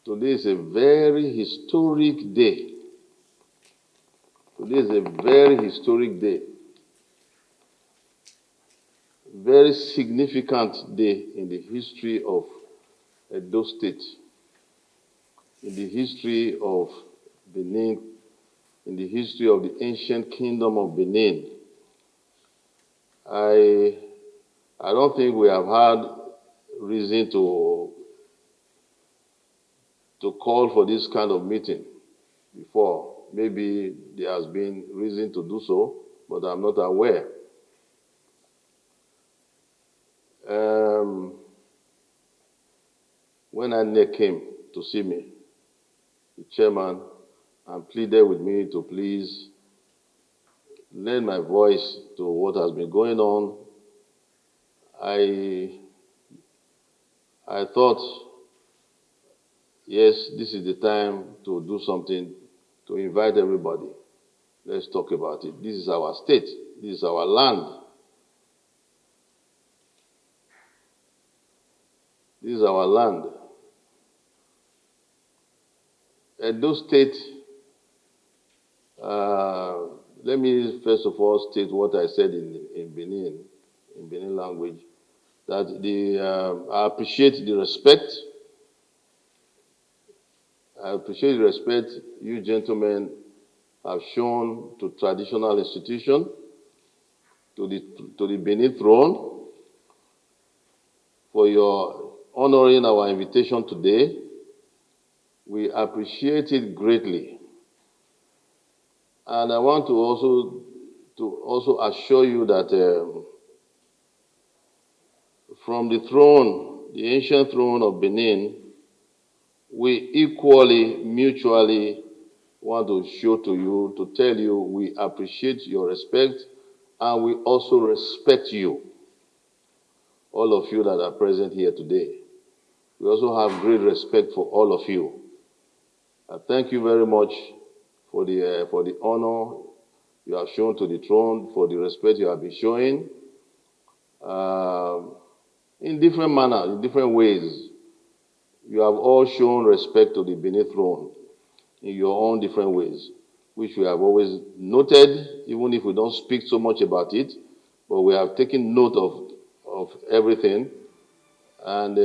Today is a very historic day. Today is a very historic day. Very significant day in the history of Edo State, in the history of Benin, in the history of the ancient kingdom of Benin. I don't think we have had reason to call for this kind of meeting before. Maybe there has been reason to do so, but I'm not aware. When Anne came to see me, the chairman, and pleaded with me to please lend my voice to what has been going on, I thought, yes, this is the time to do something, to invite everybody. Let's talk about it. This is our state. This is our land. This is our land. Edo State, let me first of all state what I said in Benin language, that I appreciate the respect. I appreciate the respect you gentlemen have shown to traditional institution, to the Benin throne, for your honoring our invitation today. We appreciate it greatly. And I want to also assure you that from the throne, the ancient throne of Benin, we equally, mutually want to show to you, to tell you we appreciate your respect and we also respect you, all of you that are present here today. We also have great respect for all of you. I thank you very much for the honor you have shown to the throne, for the respect you have been showing in different manners, in different ways. You have all shown respect to the Benin throne in your own different ways, which we have always noted, even if we don't speak so much about it, but we have taken note of everything. And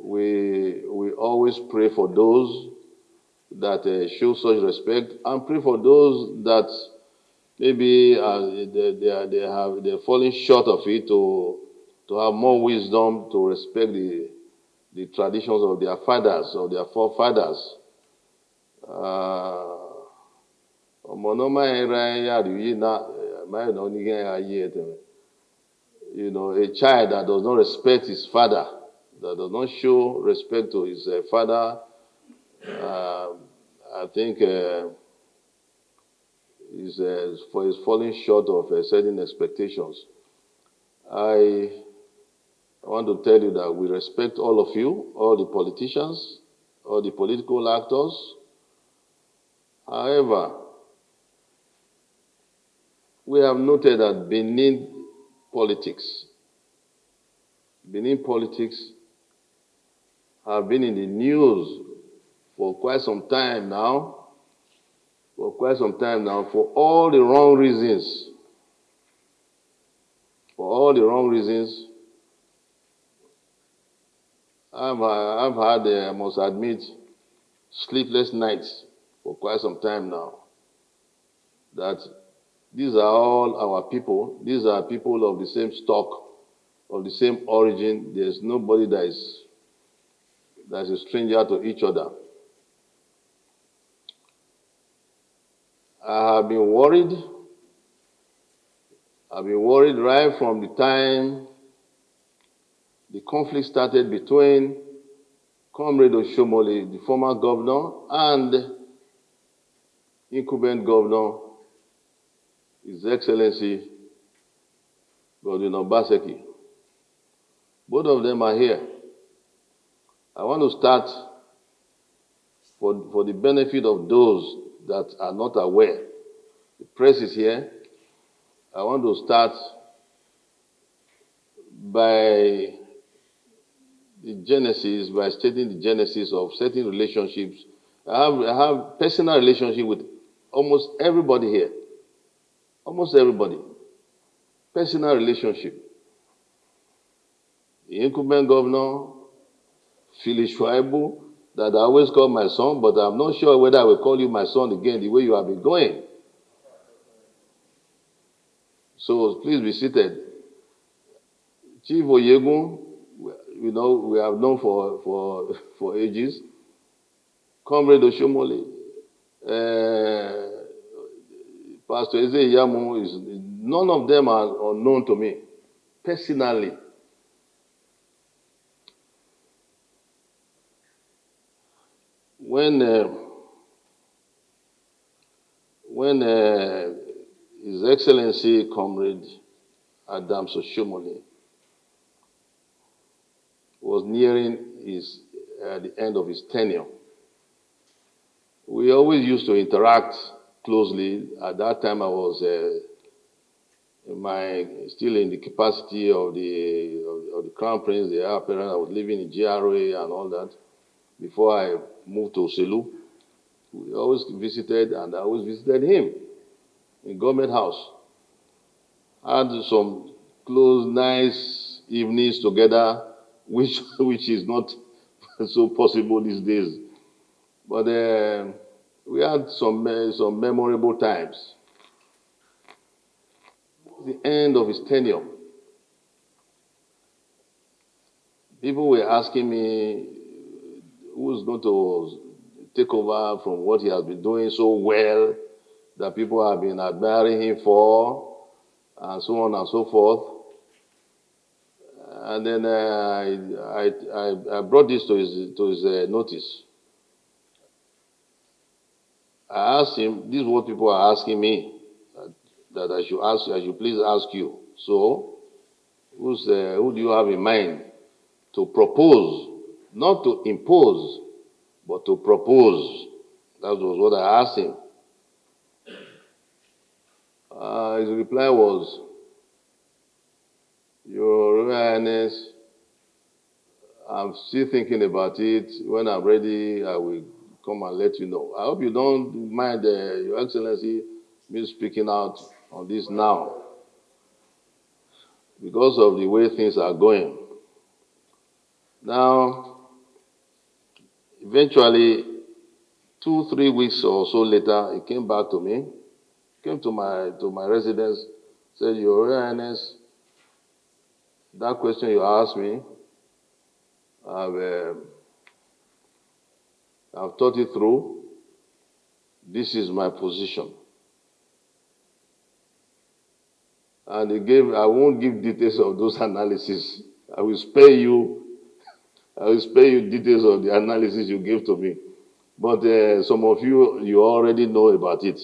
we always pray for those that show such respect, and pray for those that maybe they're falling short of it, to have more wisdom to respect the traditions of their fathers, of their forefathers. A child that does not respect his father, that does not show respect to his father, I think is falling short of certain expectations. I want to tell you that we respect all of you, all the politicians, all the political actors. However, we have noted that Benin politics have been in the news for quite some time now, for all the wrong reasons. For all the wrong reasons. I've had, I must admit, sleepless nights for quite some time now. That these are all our people. These are people of the same stock, of the same origin. There's nobody that is a stranger to each other. I have been worried. I've been worried right from the time the conflict started between Comrade Oshomole, the former governor, and incumbent governor, His Excellency Obaseki. Both of them are here. I want to start, for the benefit of those that are not aware. The press is here. I want to start by the genesis by stating the genesis of certain relationships. I have personal relationship with almost everybody here. Almost everybody. Personal relationship. The incumbent governor, Phyllis Shuaibu, that I always call my son, but I'm not sure whether I will call you my son again the way you have been going. So please be seated. Chief Oyegun, we have known for ages. Comrade Oshomole, Pastor Ize-Iyamu, none of them are unknown to me personally. When His Excellency Comrade Adams Oshomole was nearing the end of his tenure, we always used to interact closely. At that time, I was still in the capacity of the Crown Prince, the heir apparent. I was living in GRA and all that before I moved to Oselu. We always visited, and I always visited him in Government House. Had some close, nice evenings together, which is not so possible these days. But we had some memorable times. The end of his tenure, people were asking me who's going to take over from what he has been doing so well, that people have been admiring him for, and so on and so forth. And then I brought this to his notice. I asked him, this is what people are asking me, that I should please ask you. So, who do you have in mind to propose, not to impose, but to propose? That was what I asked him. His reply was, Your Royal Highness, I'm still thinking about it. When I'm ready, I will come and let you know. I hope you don't mind, Your Excellency, me speaking out on this now, because of the way things are going. Now, eventually, 2-3 weeks or so later, he came back to me, came to my residence, said, Your Royal Highness, that question you asked me, I've thought it through. This is my position. And I won't give details of those analyses. I will spare you details of the analysis you gave to me. But some of you already know about it.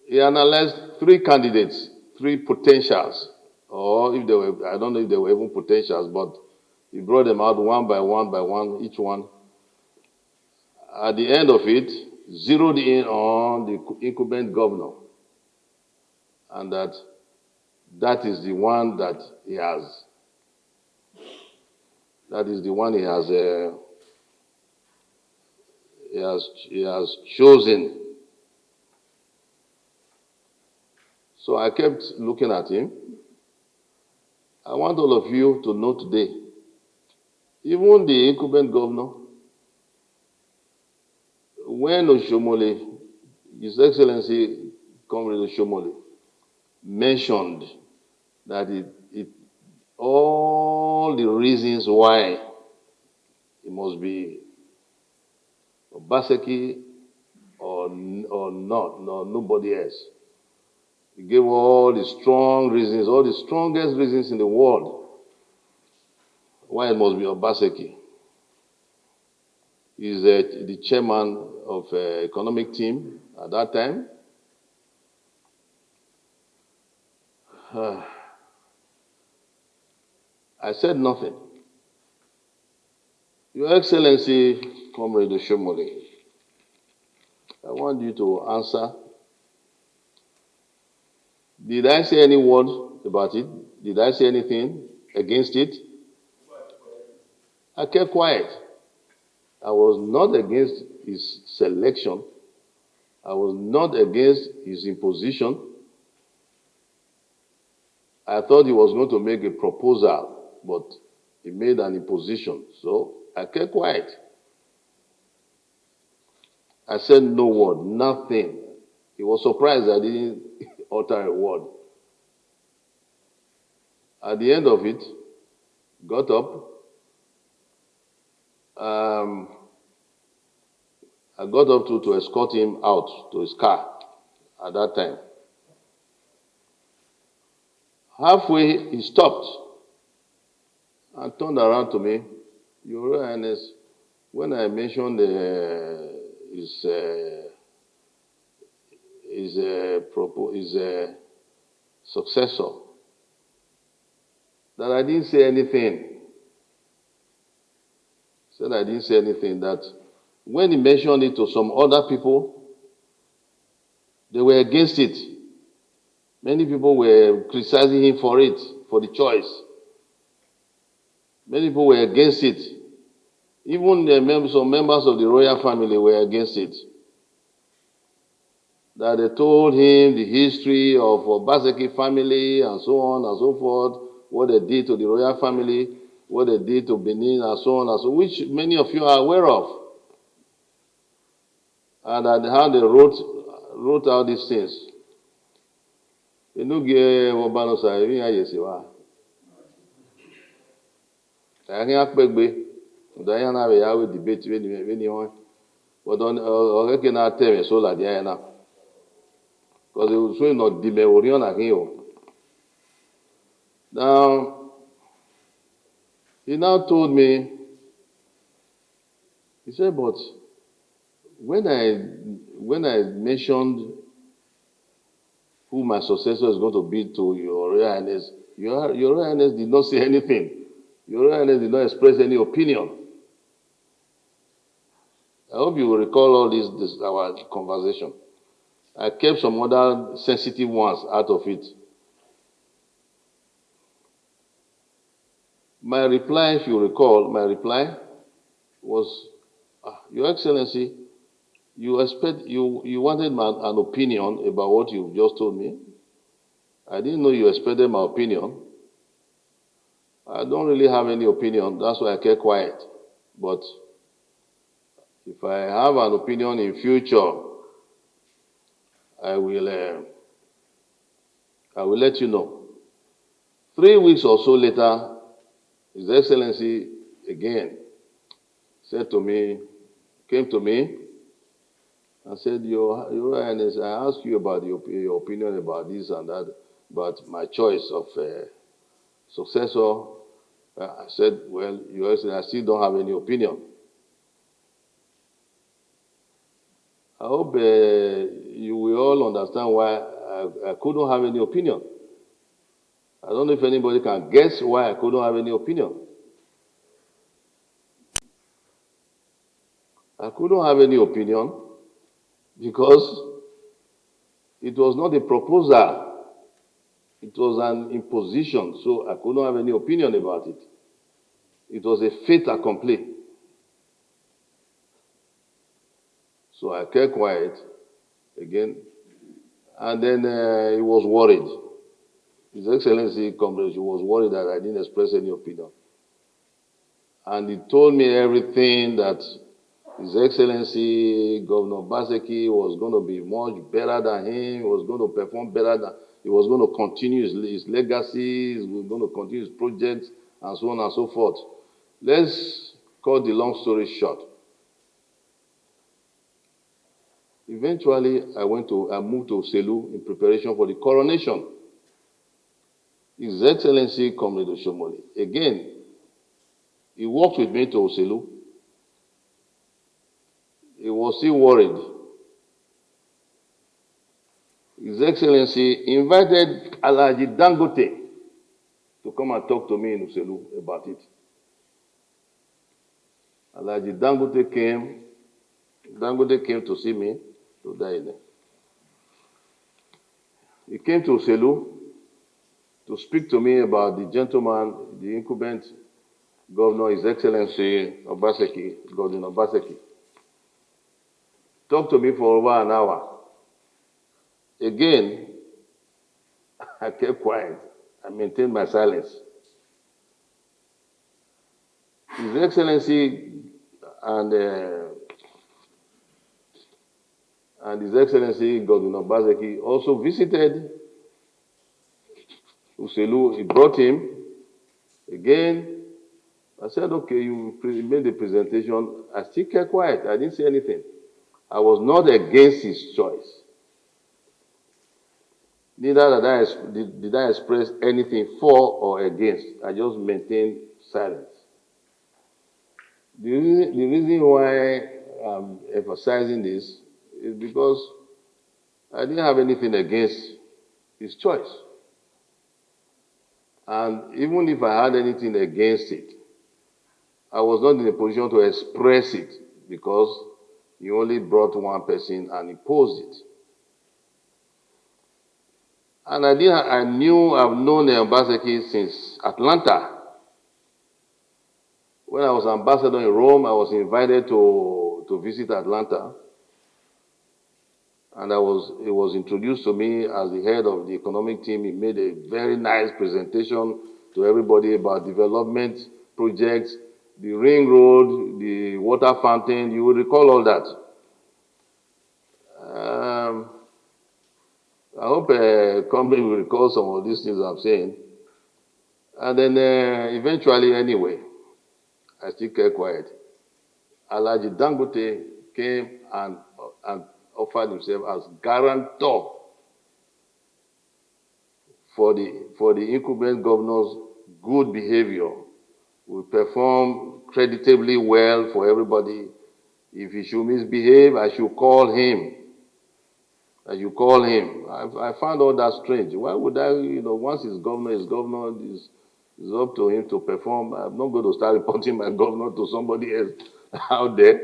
He analyzed 3 candidates, 3 potentials, or if they were, I don't know if they were even potentials, but he brought them out one by one, each one. At the end of it, zeroed in on the incumbent governor, and that is the one that he has. That is the one he has chosen. So I kept looking at him. I want all of you to know today, even the incumbent governor, when Oshomole, His Excellency Comrade Oshomole, mentioned that all the reasons why it must be Obaseki or not, no, nobody else. He gave all the strong reasons, all the strongest reasons in the world why it must be Obaseki. He's the chairman of economic team at that time. I said nothing. Your Excellency, Comrade Oshomole, I want you to answer. Did I say any word about it? Did I say anything against it? I kept quiet. I was not against his selection. I was not against his imposition. I thought he was going to make a proposal, but he made an imposition. So I kept quiet. I said no word, nothing. He was surprised I didn't utter a word. At the end of it, got up. I got up to escort him out to his car at that time. Halfway, he stopped and turned around to me. Your Royal Highness, when I mentioned his successor, that I didn't say anything. Said I didn't say anything. That when he mentioned it to some other people, they were against it. Many people were criticizing him for it, for the choice. Many people were against it. Even some members of the royal family were against it. That they told him the history of Obaseki family and so on and so forth, what they did to the royal family, what they did to Benin and so on and so, which many of you are aware of. And how they wrote out these things. You know, Obanosa, even I say, wow. I can't pay. Diana, we have a debate when you want. But on can I tell me so like Diana? Because it was really not the Orion again. Now, he now told me, he said, but when I mentioned who my successor is going to be to your Royal Highness, your Royal Highness did not say anything. Your Royal Highness did not express any opinion. I hope you will recall all this our conversation. I kept some other sensitive ones out of it. My reply, if you recall, was, Your Excellency, you wanted an opinion about what you just told me. I didn't know you expected my opinion. I don't really have any opinion. That's why I kept quiet. But if I have an opinion in future, I will let you know. 3 weeks or so later, His Excellency again came to me and said, Your Royal Highness, I asked you about your opinion about this and that, but my choice of successor. I said, well, Your Excellency, I still don't have any opinion. I hope you will all understand why I couldn't have any opinion. I don't know if anybody can guess why I couldn't have any opinion. I couldn't have any opinion because it was not a proposal. It was an imposition, so I couldn't have any opinion about it. It was a fait accompli. So I kept quiet again, and then he was worried. His Excellency Comrade, he was worried that I didn't express any opinion. And he told me everything that His Excellency Governor Obaseki was going to be much better than him, was going to perform better than, he was going to continue his legacy, he was going to continue his projects, and so on and so forth. Let's cut the long story short. Eventually, I moved to Selu in preparation for the coronation. His Excellency Comrade Oshomole, again, he walked with me to Oselu. He was still worried. His Excellency invited Alhaji Dangote to come and talk to me in Oselu about it. Alhaji Dangote came to see me, to die there. He came to Oselu to speak to me about the gentleman, the incumbent governor, His Excellency Obaseki, Godwin Obaseki. Talked to me for over an hour. Again, I kept quiet. I maintained my silence. His Excellency and His Excellency Godwin Obaseki also visited Uselu. He brought him again. I said, okay, you made the presentation. I still kept quiet. I didn't say anything. I was not against his choice. Neither did I express anything for or against. I just maintained silence. The reason why I'm emphasizing this is because I didn't have anything against his choice. And even if I had anything against it, I was not in a position to express it because he only brought one person and imposed it. And I've known Obaseki since Atlanta. When I was ambassador in Rome, I was invited to visit Atlanta. And it was introduced to me as the head of the economic team. He made a very nice presentation to everybody about development projects, the ring road, the water fountain. You will recall all that. I hope company will recall some of these things I'm saying. And then eventually, anyway, I still kept quiet. Alhaji Dangote came and offered himself as guarantor for the incumbent governor's good behavior. We perform creditably well for everybody. If he should misbehave, I should call him. I found all that strange. Why would I, once he's governor, it's up to him to perform. I'm not going to start reporting my governor to somebody else out there,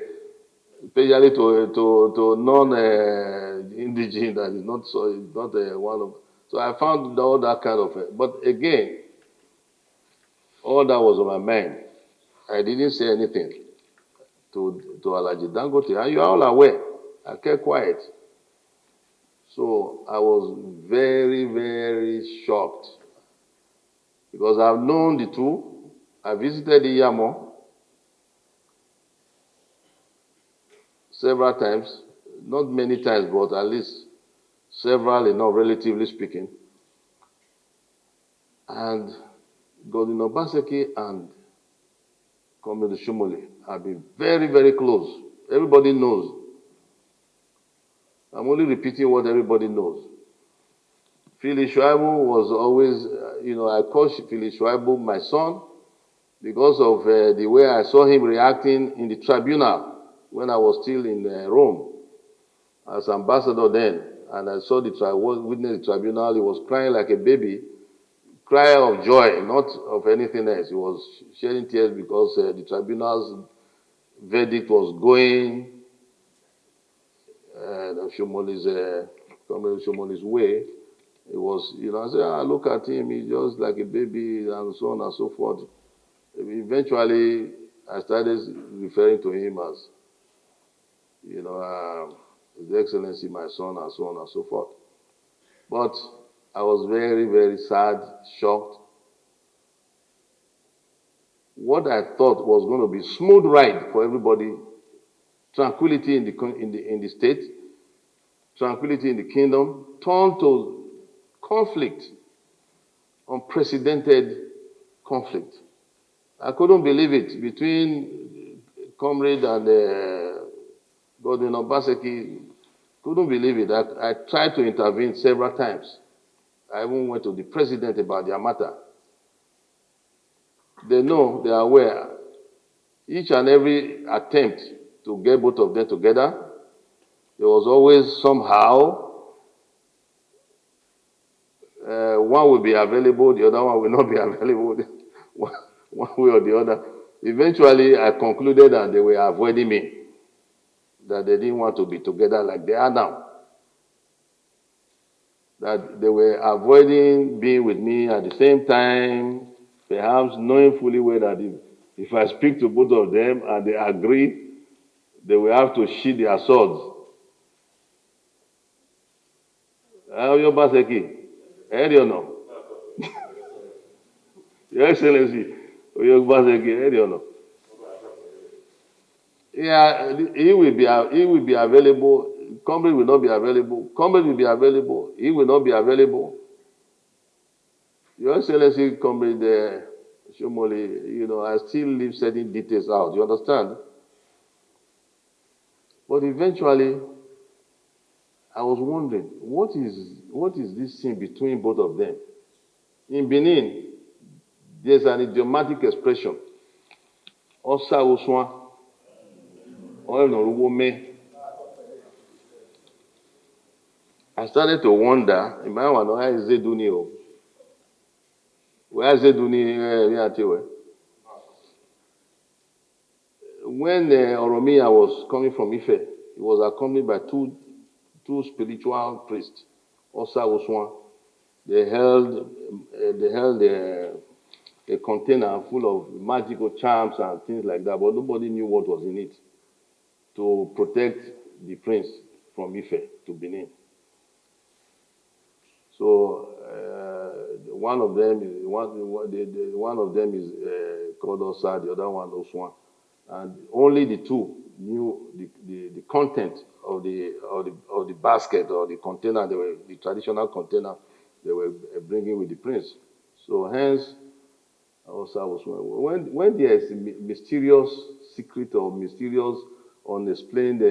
especially to non-indigent that is not one of. So I found all that kind of. But again, all that was on my mind. I didn't say anything to Alhaji Dangote, and you are all aware. I kept quiet. So I was very, very shocked because I've known the two. I visited Ize-Iyamu several times, not many times, but at least several enough, relatively speaking. And Godwin Obaseki and Comrade Shumole have been very, very close. Everybody knows. I'm only repeating what everybody knows. Ize-Iyamu was always, I call Ize-Iyamu my son because of the way I saw him reacting in the tribunal when I was still in Rome as ambassador then. And I saw witnessed the tribunal. He was crying like a baby, cry of joy, not of anything else. He was shedding tears because the tribunal's verdict was going Shomole's way. It was, I said, look at him, he's just like a baby, and so on and so forth. Eventually, I started referring to him as, His Excellency, my son, and so on and so forth. But I was very, very sad, shocked. What I thought was going to be smooth ride for everybody, tranquility in the state, tranquility in the kingdom, turned to conflict, unprecedented conflict. I couldn't believe it between Comrade and Godwin Obaseki. Couldn't believe it. I tried to intervene several times. I even went to the president about their matter. They know, they are aware. Each and every attempt to get both of them together, there was always somehow one will be available, the other one will not be available, one way or the other. Eventually, I concluded that they were avoiding me, that they didn't want to be together like they are now. that they were avoiding being with me at the same time, perhaps knowing fully well that if I speak to both of them and they agree, they will have to sheath their swords. Obaseki, heard or no? Your Excellency, Obaseki, heard or no? Yeah, he will be available. Comrade will not be available. Comrade will be available. He will not be available. Your Excellency, Comrade Shomoli, I still leave certain details out. You understand? But eventually, I was wondering, what is this thing between both of them? In Benin, there's an idiomatic expression. Osa oswan, me. I started to wonder, where is Ize-Iyamu? Where is Ize-Iyamu? When Oromia was coming from Ife, he was accompanied by two spiritual priests, Osa Oswan. They held a container full of magical charms and things like that, but nobody knew what was in it to protect the prince from Ife to Benin. So one of them is called Osa, the other one Oswan, and only the two knew the content of the basket or the container, the traditional container they were bringing with the prince. So hence, Osa Oswan. When there is a mysterious secret or mysterious unexplained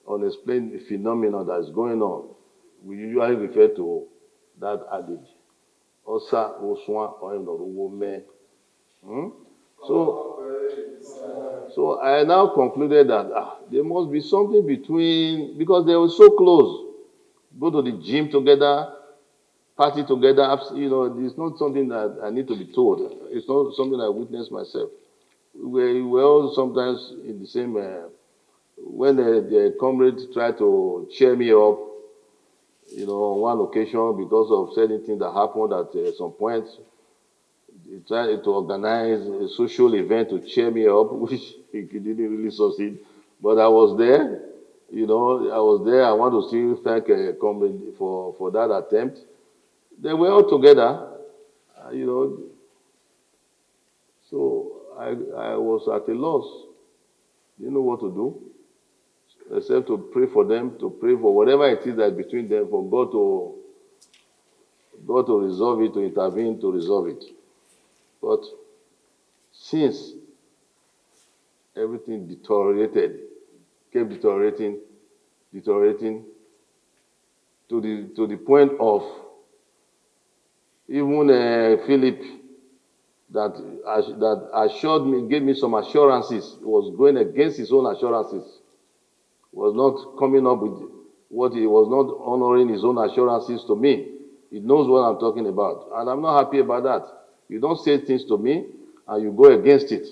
unexplained phenomenon that is going on, we usually refer to that adage. Osa Oswan or me. So I now concluded that there must be something between, because they were so close. Go to the gym together, party together. It's not something that I need to be told. It's not something I witnessed myself. We were all sometimes in the same. When the comrades tried to cheer me up, on one occasion because of certain things that happened at some point, he tried to organize a social event to cheer me up, which he didn't really succeed. But I was there, I was there. I want to still thank comrade for that attempt. They were all together, So I was at a loss. Didn't know what to do, except to pray for them, to pray for whatever it is that between them, for God to resolve it, to intervene, to resolve it. But since everything kept deteriorating to the point of even Philip that assured me, gave me some assurances, was going against his own assurances, was not coming up with what he was not honoring his own assurances to me. He knows what I'm talking about, and I'm not happy about that. You don't say things to me, and you go against it.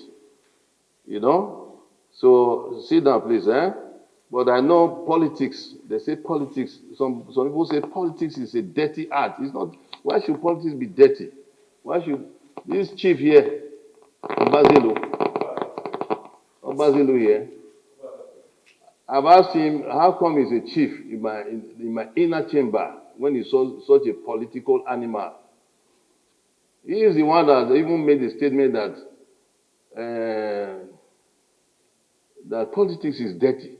So sit down, please, But I know politics. They say politics. Some people say politics is a dirty art. It's not. Why should politics be dirty? Why should this chief here, Obaseki here? I've asked him how come he's a chief in my inner chamber when he's such a political animal. He is the one that even made the statement that politics is dirty.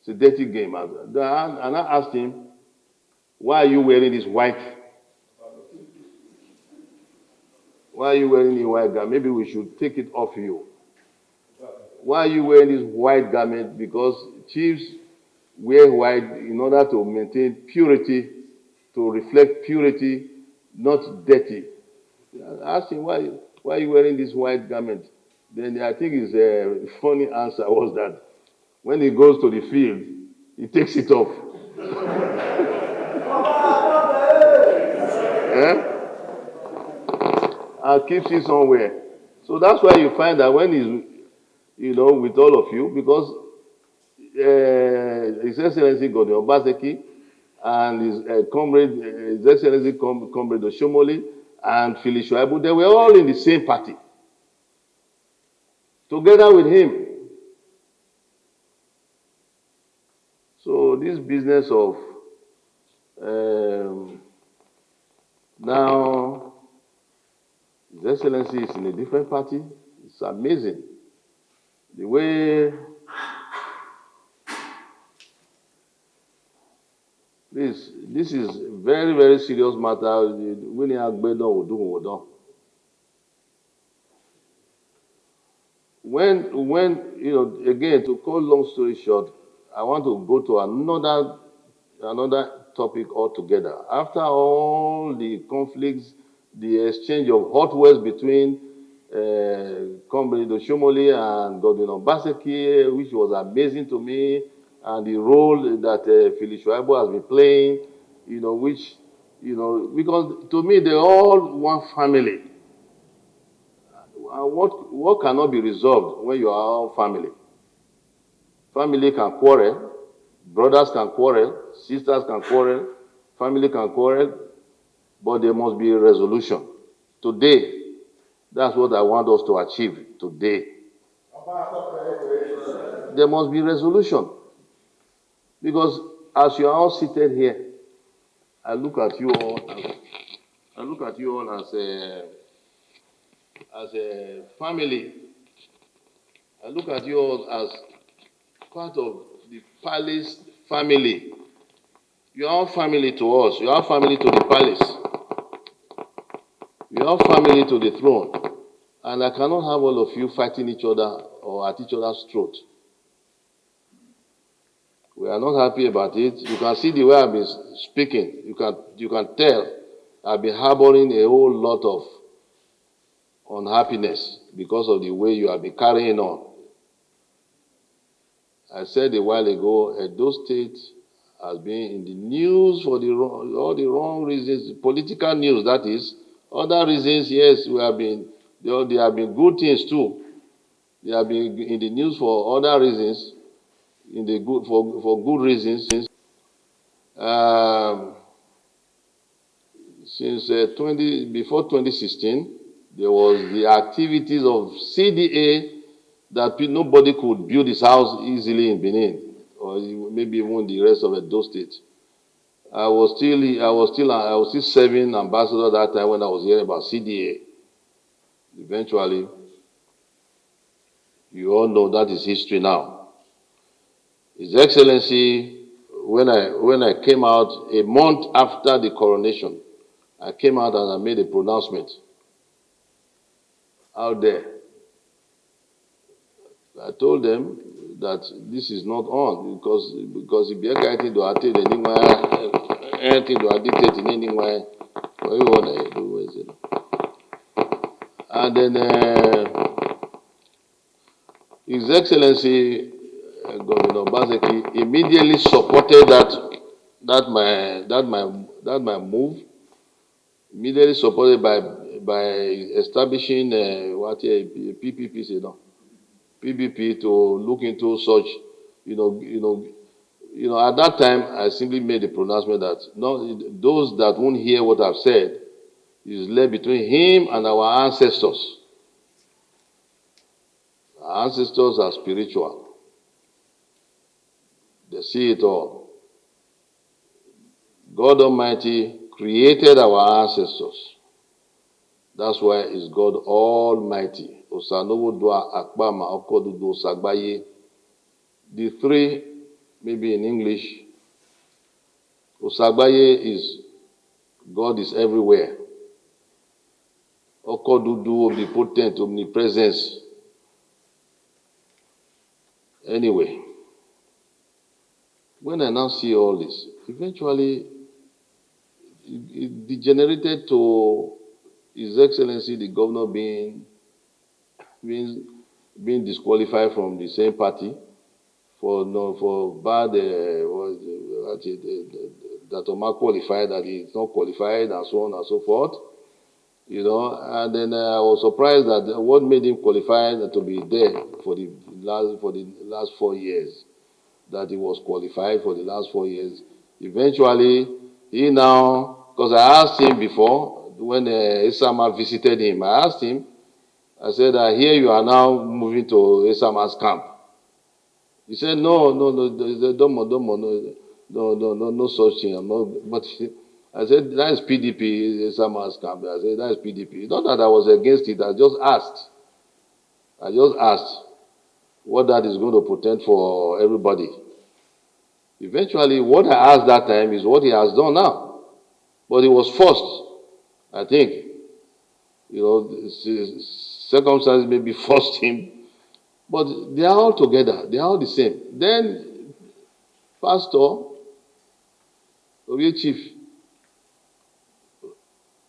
It's a dirty game. And I asked him, why are you wearing this white? Why are you wearing a white garment? Maybe we should take it off you. Why are you wearing this white garment? Because chiefs wear white in order to maintain purity, to reflect purity, not dirty. I asked him, why are you wearing this white garment? Then I think his funny answer was that when he goes to the field, he takes it off. And keeps it somewhere. So that's why you find that when he's, with all of you, because His Excellency Obaseki and His Excellency Comrade Oshomole, and Phyllis Shuaibu, they were all in the same party, together with him. So this business of now His Excellency is in a different party, it's amazing. The way this is very, very serious matter. When again, to cut long story short, I want to go to another topic altogether. After all the conflicts, the exchange of hot words between Comrade Oshomole and Godwin Obaseki, which was amazing to me, and the role that Phyllis Shuaibu has been playing, because to me they're all one family. What cannot be resolved when you are all family? Family can quarrel, brothers can quarrel, sisters can quarrel, family can quarrel, but there must be a resolution. Today, that's what I want us to achieve today. There must be resolution. Because as you are all seated here, I look at you all as a family. I look at you all as part of the palace family. You are all family to us. You are family to the palace. You are family to the throne. And I cannot have all of you fighting each other or at each other's throat. We are not happy about it. You can see the way I've been speaking. You can tell I've been harboring a whole lot of unhappiness because of the way you have been carrying on. I said a while ago, Edo State has been in the news for all the wrong reasons, political news, that is. Other reasons, yes, there have been good things too. They have been in the news for other reasons, for good reasons. Since before 2016, there was the activities of CDA that nobody could build his house easily in Benin, or maybe even the rest of Edo State. I was still serving ambassador that time when I was hearing about CDA. Eventually, you all know that is history now. His Excellency, when I came out a month after the coronation, I came out and I made a pronouncement out there. I told them that this is not on because if you're getting to attend anything to dictate in anywhere, what you want to do is it. And then His Excellency Governor Obaseki immediately supported my move. Immediately supported by establishing PPP, PPP to look into such, at that time I simply made a pronouncement that those that won't hear what I've said is left between him and our ancestors. Our ancestors are spiritual. They see it all. God Almighty created our ancestors. That's why it's God Almighty. The three, maybe in English, Osagbaye is God is everywhere. Okodudu, omnipotent, omnipresence. Anyway, when I now see all this, eventually it degenerated to His Excellency the Governor being disqualified from the same party for bad that Omar qualified, that he's not qualified, and so on and so forth. And then I was surprised that what made him qualified to be there for the last 4 years, that he was qualified for the last 4 years. Eventually, he now, because I asked him before, when Isama visited him, I asked him, I said, here you are now moving to Isama's camp. He said, no, no, no, don't, no such thing. But I said, that is PDP, Isama's camp. I said, that is PDP. Not that I was against it, I just asked. What that is going to portend for everybody. Eventually, what I asked that time is what he has done now. But he was forced, I think. Circumstances maybe forced him. But they are all together. They are all the same. Then, Pastor, Oye Chief,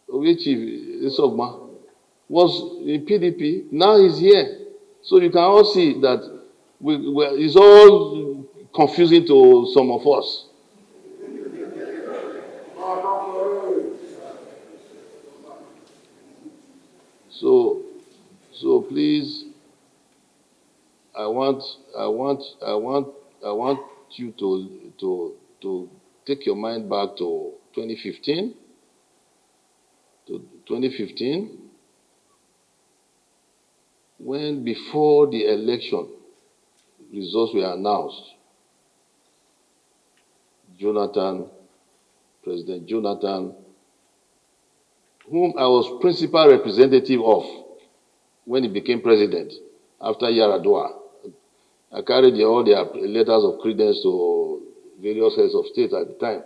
Isogma, was in PDP. Now he's here. So you can all see that it's all confusing to some of us. So please, I want you to take your mind back to 2015. When before the election results were announced, President Jonathan, whom I was principal representative of when he became president after Yaradua, I carried all their letters of credence to various heads of state at the time.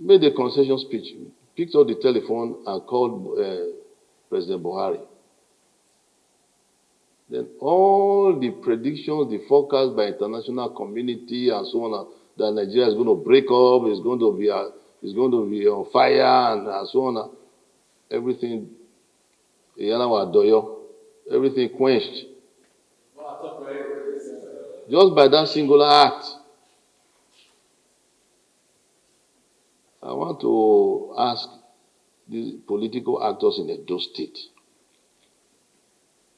Made a concession speech, picked up the telephone and called President Buhari. Then all the predictions, the forecast by international community and so on, that Nigeria is going to break up, is going to be on fire and so on, everything, everything quenched. Just by that singular act. I want to ask the political actors in Edo State,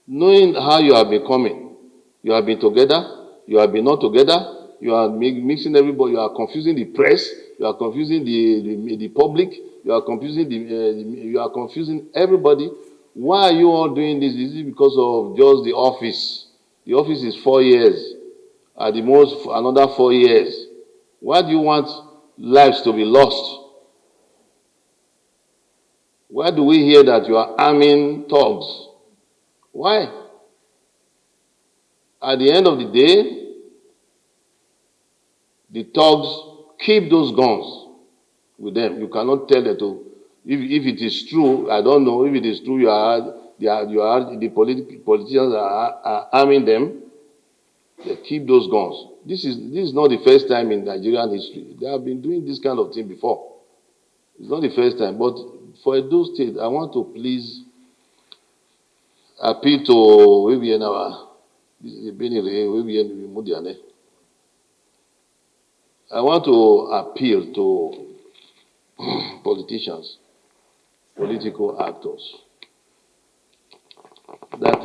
knowing how you have been coming, you have been together, you have been not together, you are mixing everybody, you are confusing the press, you are confusing the public, you are confusing everybody. Why are you all doing this? Is it because of just the office? The office is 4 years, at the most another 4 years. Why do you want lives to be lost? Why do we hear that you are arming thugs? Why? At the end of the day, the thugs keep those guns with them. You cannot tell them to. If it is true, I don't know. If it is true, the politicians are arming them. They keep those guns. This is not the first time in Nigerian history. They have been doing this kind of thing before. It's not the first time. But for Edo State, I want to please appeal to Benin. I want to appeal to politicians, political actors, that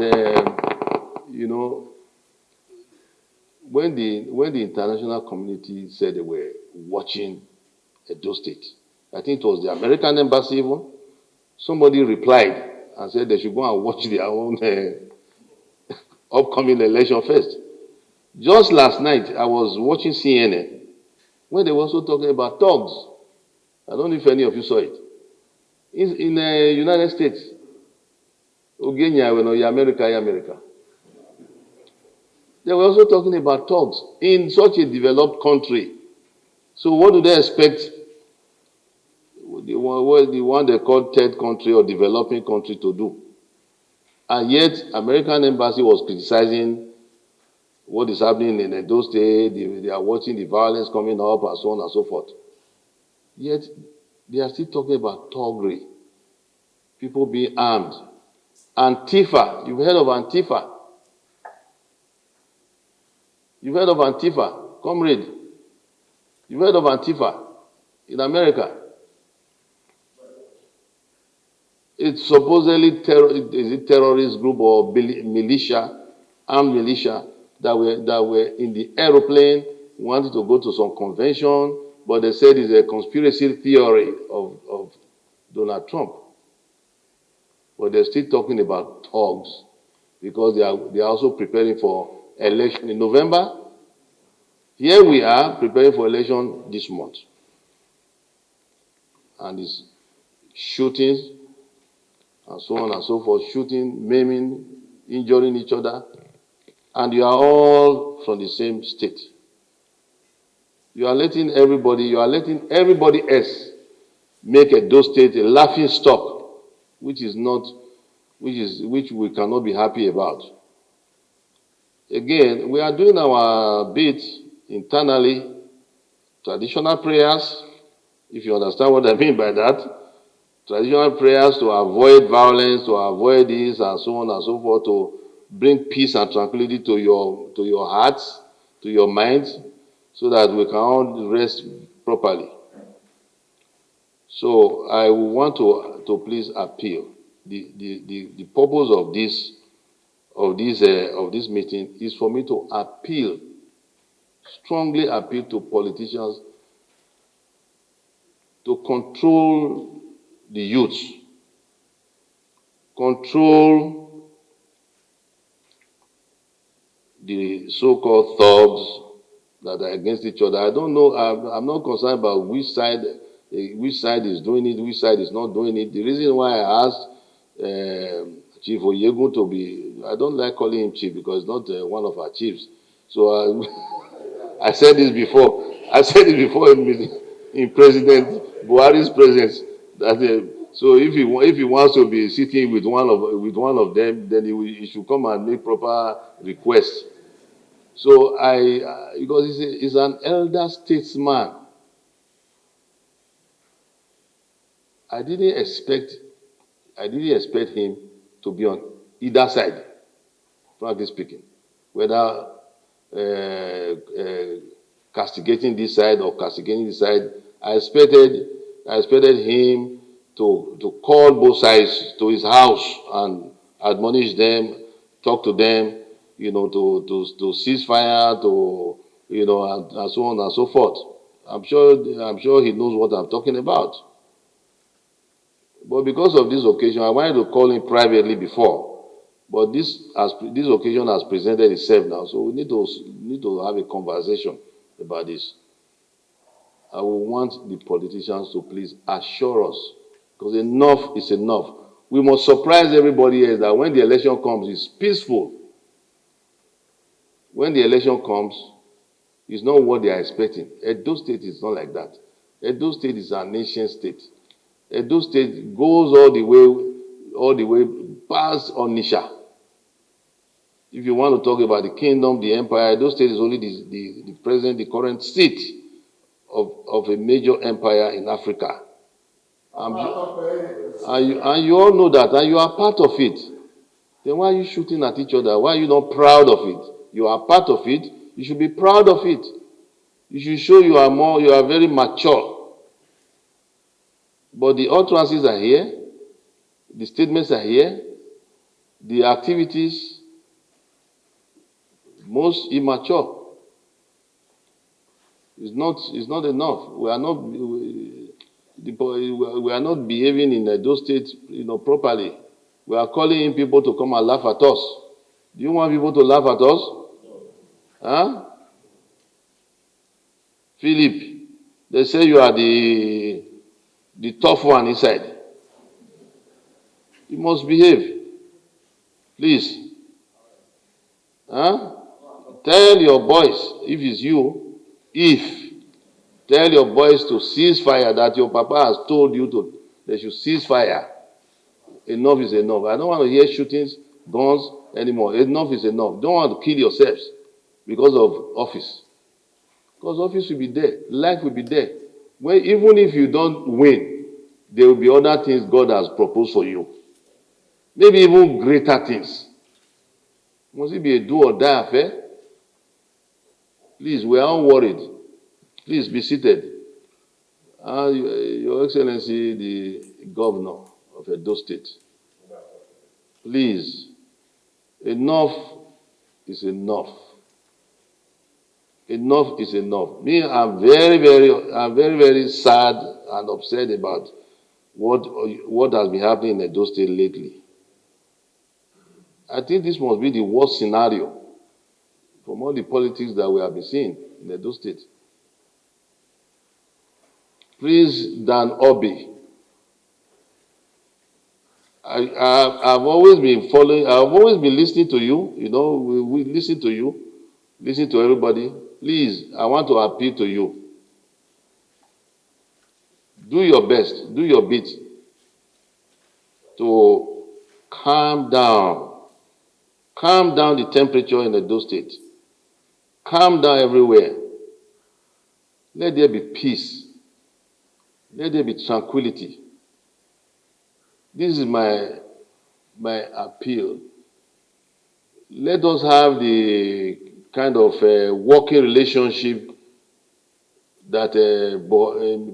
when the international community said they were watching Edo State, I think it was the American embassy even, somebody replied and said they should go and watch their own upcoming election first. Just last night, I was watching CNN when they were also talking about thugs. I don't know if any of you saw it. In the United States, America. They were also talking about thugs in such a developed country. So what do they expect the one they call third country or developing country to do? And yet, American embassy was criticizing what is happening in Edo State. They are watching the violence coming up and so on and so forth. Yet, they are still talking about thuggery, people being armed. Antifa, you've heard of Antifa? You've heard of Antifa, comrade? You've heard of Antifa in America? It's supposedly is a terrorist group or militia, armed militia that were in the aeroplane wanted to go to some convention, but they said it's a conspiracy theory of Donald Trump. But they're still talking about thugs because they are also preparing for election in November. Here we are preparing for election this month. And it's shootings and so on and so forth, shooting, maiming, injuring each other. And you are all from the same state. You are letting everybody else make those states a laughing stock, which we cannot be happy about. Again, we are doing our bit internally, traditional prayers, if you understand what I mean by that. Traditional prayers to avoid violence, to avoid this and so on and so forth, to bring peace and tranquility to your hearts, to your minds, so that we can all rest properly. So I want to please appeal. The purpose of this meeting is for me to appeal, strongly appeal to politicians to control the youth, control the so-called thugs that are against each other. I don't know. I'm not concerned about which side is doing it, which side is not doing it. The reason why I asked Chief Oyegu to be, I don't like calling him chief because he's not one of our chiefs. So I said this before. I said it before in President Buhari's presence. That so if he wants to be sitting with one of them, then he should come and make proper requests. So because he's an elder statesman, I didn't expect him to be on either side, frankly speaking, whether castigating this side or castigating this side. I expected him to call both sides to his house and admonish them, talk to them, to cease fire, and so on and so forth. I'm sure he knows what I'm talking about. But because of this occasion, I wanted to call him privately before. But this occasion has presented itself now, so we need to have a conversation about this. I will want the politicians to please assure us, because enough is enough. We must surprise everybody else that when the election comes, it's peaceful. When the election comes, it's not what they are expecting. Edo State is not like that. Edo State is a nation state. Edo State goes all the way past Onitsha. If you want to talk about the kingdom, the empire, Edo State is only the current seat of a major empire in Africa. And you all know that, and you are part of it. Then why are you shooting at each other? Why are you not proud of it? You are part of it. You should be proud of it. You should show you are very mature. But the utterances are here. The statements are here. The activities, most immature. It's not enough. We are not behaving in those states, properly. We are calling in people to come and laugh at us. Do you want people to laugh at us? Huh? Philip, they say you are the tough one inside. You must behave. Please. Huh? Tell your boys, if it's you, tell your boys to cease fire, that your papa has told you they should cease fire. Enough is enough. I don't want to hear shootings, guns anymore. Enough is enough. Don't want to kill yourselves because of office. Because office will be there. Life will be there. Even if you don't win, there will be other things God has proposed for you. Maybe even greater things. Must it be a do or die affair? Please, we are all worried. Please be seated. Your Excellency, the Governor of Edo State, please, enough is enough. Enough is enough. Me, I'm very, very sad and upset about what has been happening in Edo State lately. I think this must be the worst scenario from all the politics that we have been seeing in Edo State. Please, Dan Obi, I've always been following, I've always been listening to you. You know, we listen to you, listen to everybody. Please, I want to appeal to you. Do your best, do your bit to calm down. Calm down the temperature in Edo State. Calm down everywhere. Let there be peace. Let there be tranquility. This is my appeal. Let us have the kind of working relationship that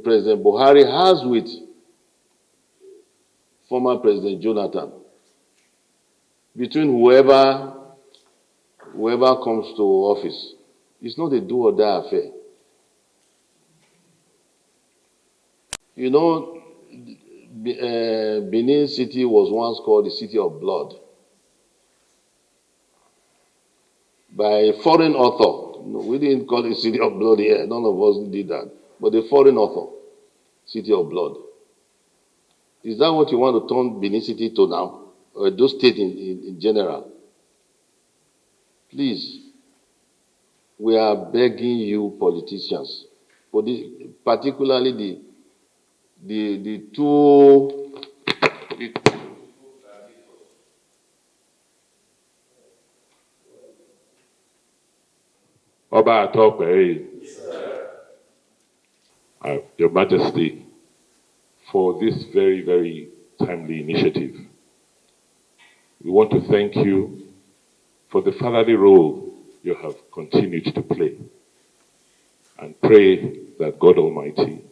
President Buhari has with former President Jonathan. Between whoever comes to office. It's not a do or die affair. You know, Benin City was once called the City of Blood by a foreign author. No, we didn't call it City of Blood here. None of us did that. But a foreign author, City of Blood. Is that what you want to turn Benin City to now? Or those states in general? Please, we are begging you politicians, particularly the two Oba Atokwe, Your Majesty, for this very, very timely initiative. We want to thank you for the fatherly role you have continued to play, and pray that God Almighty,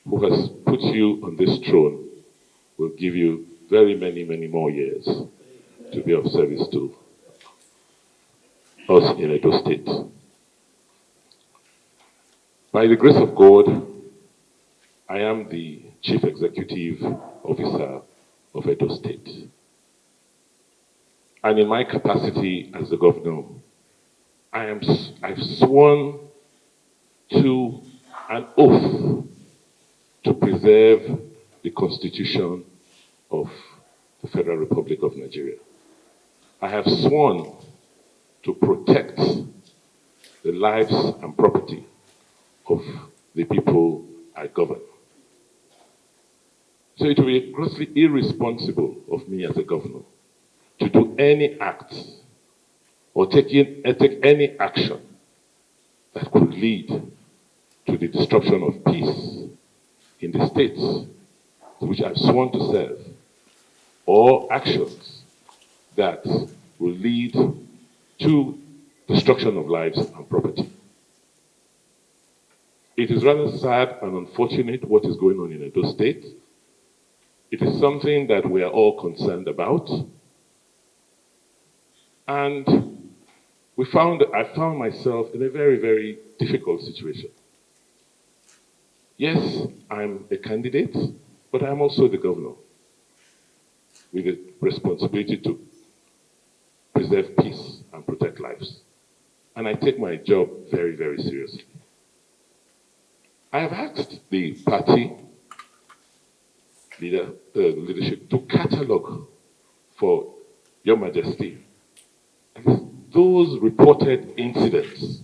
who has put you on this throne, will give you very many, many more years to be of service to us in Edo State. By the grace of God, I am the Chief Executive Officer of Edo State. And in my capacity as the governor, I've sworn to an oath to preserve the Constitution of the Federal Republic of Nigeria. I have sworn to protect the lives and property of the people I govern. So it will be grossly irresponsible of me as a governor to do any act or take any action that could lead to the destruction of peace in the states to which I've sworn to serve, or actions that will lead to destruction of lives and property. It is rather sad and unfortunate what is going on in Edo State. It is something that we are all concerned about. And I found myself in a very, very difficult situation. Yes, I'm a candidate, but I'm also the governor with the responsibility to preserve peace and protect lives. And I take my job very, very seriously. I have asked the party leadership to catalog for Your Majesty those reported incidents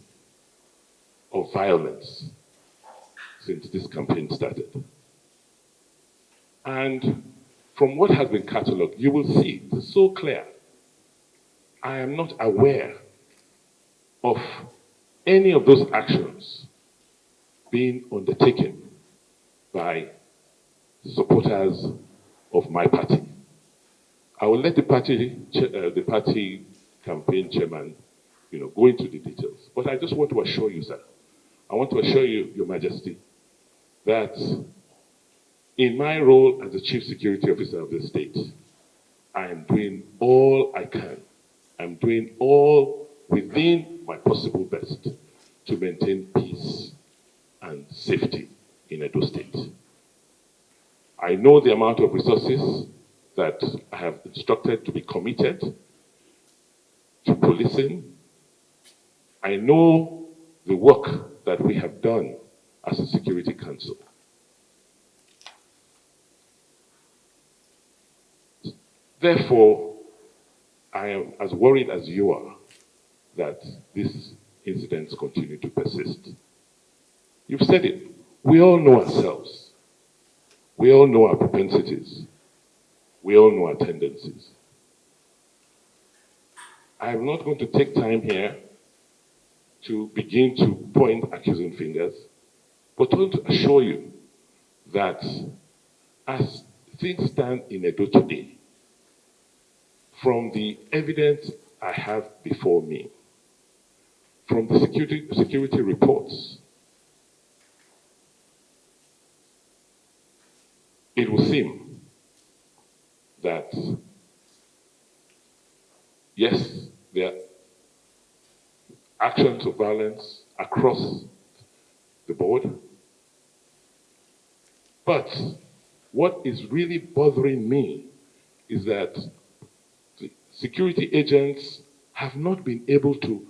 of violence since this campaign started. And from what has been catalogued, you will see it's so clear. I am not aware of any of those actions being undertaken by supporters of my party. I will let the party campaign chairman, go into the details. But I just want to assure you, sir, I want to assure you, Your Majesty, that in my role as the Chief Security Officer of the state, I am doing all I can. I'm doing all within my possible best to maintain peace and safety in Edo State. I know the amount of resources that I have instructed to be committed to policing. I know the work that we have done as a Security Council. Therefore, I am as worried as you are that these incidents continue to persist. You've said it. We all know ourselves. We all know our propensities. We all know our tendencies. I'm not going to take time here to begin to point accusing fingers, but I want to assure you that as things stand in Edo today, from the evidence I have before me, from the security reports, it will seem that, yes, there are actions of violence across the board, but what is really bothering me is that the security agents have not been able to,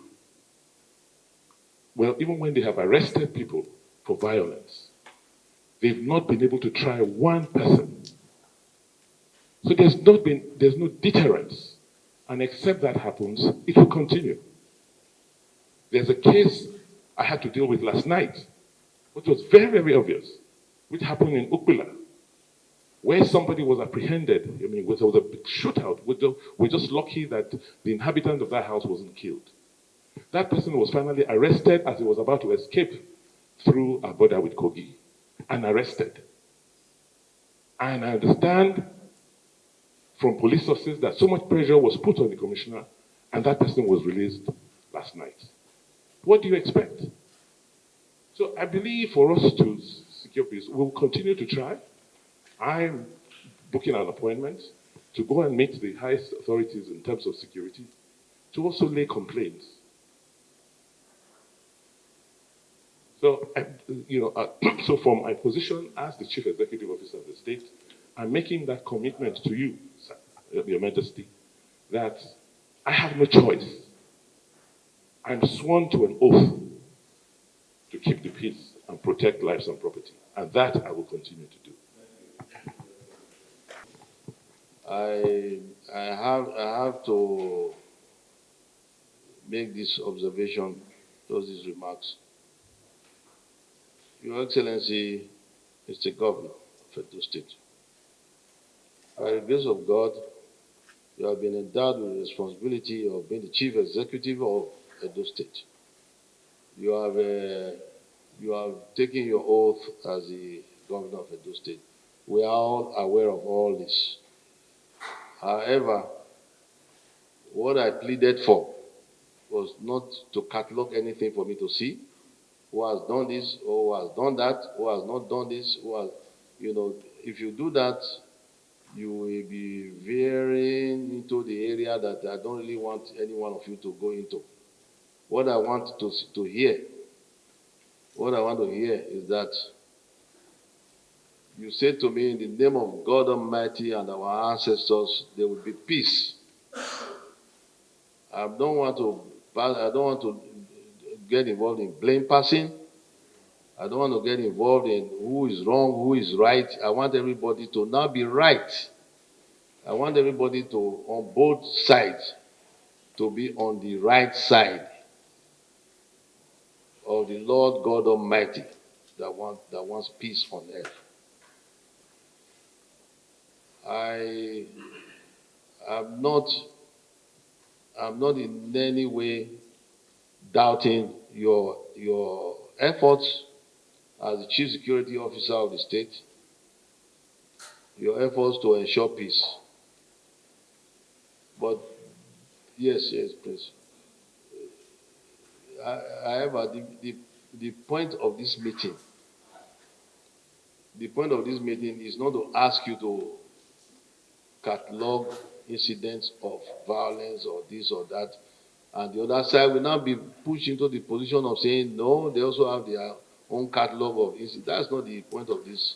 well, even when they have arrested people for violence, they've not been able to try one person. So there's no deterrence. And except that happens, it will continue. There's a case I had to deal with last night, which was very, very obvious, which happened in Ukpila, where somebody was apprehended. I mean, there was a big shootout. We're just lucky that the inhabitant of that house wasn't killed. That person was finally arrested as he was about to escape through a border with Kogi, and arrested. And I understand from police sources that so much pressure was put on the commissioner, and that person was released last night. What do you expect? So I believe for us to secure peace, we'll continue to try. I'm booking an appointment to go and meet the highest authorities in terms of security, to also lay complaints. So, so from my position as the Chief Executive Officer of the state, I'm making that commitment to you, sir, Your Majesty, that I have no choice. I'm sworn to an oath to keep the peace and protect lives and property. And that I will continue to do. I have to make this observation, these remarks. Your Excellency, Mr. Governor of Edo State, by the grace of God, you have been endowed with the responsibility of being the Chief Executive of Edo State. You have taken your oath as the Governor of Edo State. We are all aware of all this. However, what I pleaded for was not to catalog anything for me to see. Who has done this, or who has done that, who has not done this, who has, if you do that, you will be veering into the area that I don't really want any one of you to go into. What I want to hear is that you say to me, in the name of God Almighty and our ancestors, there will be peace. I don't want to get involved in blame passing. I don't want to get involved in who is wrong, who is right. I want everybody to now be right. I want everybody to, on both sides, to be on the right side of the Lord God Almighty that wants peace on earth. I'm not in any way doubting your efforts as the Chief Security Officer of the state, your efforts to ensure peace. But yes, please. However, the point of this meeting, is not to ask you to catalog incidents of violence or this or that. And the other side will now be pushed into the position of saying, no, they also have their own catalog of issues. That's not the point of this.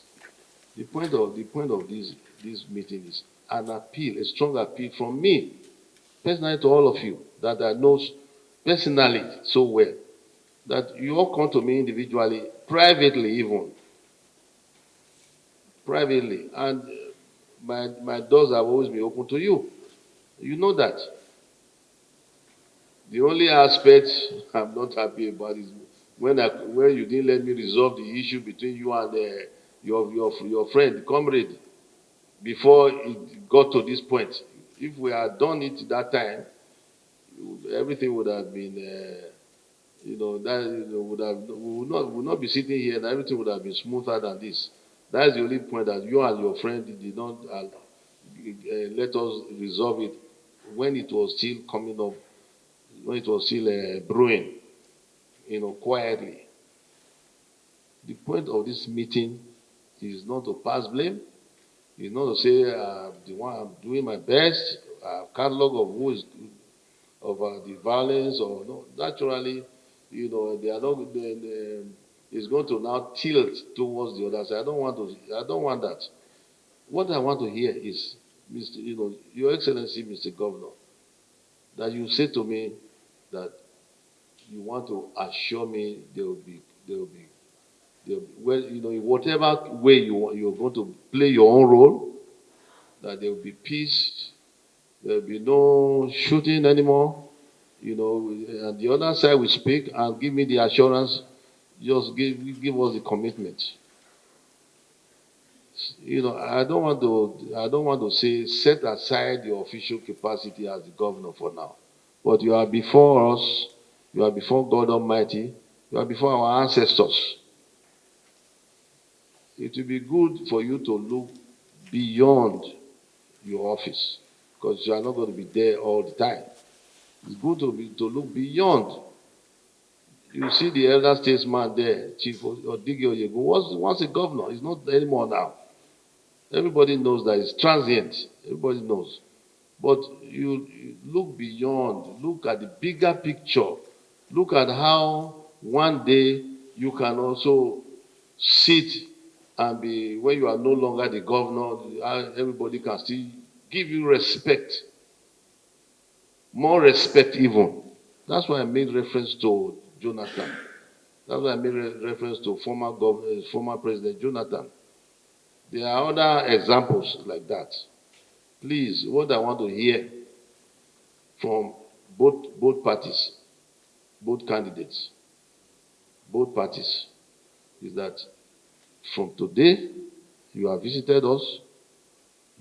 The point of this meeting is an appeal, a strong appeal from me, personally to all of you, that I know personally so well, that you all come to me individually, privately even, privately, and my doors have always been open to you. You know that. The only aspect I'm not happy about is when you didn't let me resolve the issue between you and your friend, comrade, before it got to this point. If we had done it that time, everything would have been, that we would not be sitting here, and everything would have been smoother than this. That's the only point, that you and your friend did not let us resolve it when it was still coming up, when it was still brewing, quietly. The point of this meeting is not to pass blame. It's not to say the one I'm doing my best, catalog of who is of the violence, or no. Naturally, they are not. It's going to now tilt towards the other side. I don't want to. I don't want that. What I want to hear is, Your Excellency, Mr. Governor, that you say to me that you want to assure me well, in whatever way you're going to play your own role, that there will be peace, there will be no shooting anymore, and the other side will speak and give me the assurance, just give us the commitment. I don't want to say set aside your official capacity as the governor for now, but you are before us, you are before God Almighty, you are before our ancestors. It will be good for you to look beyond your office, because you are not going to be there all the time. It's good to look beyond. You see the elder statesman there, Chief Odigi Oyego, was once a governor. He's not anymore now. Everybody knows that it's transient. Everybody knows. But you look beyond, look at the bigger picture. Look at how one day you can also sit and be, when you are no longer the governor, everybody can still give you respect, more respect even. That's why I made reference to Jonathan. That's why I made reference to former President Jonathan. There are other examples like that. Please, what I want to hear from both parties, both candidates, both parties, is that from today, you have visited us,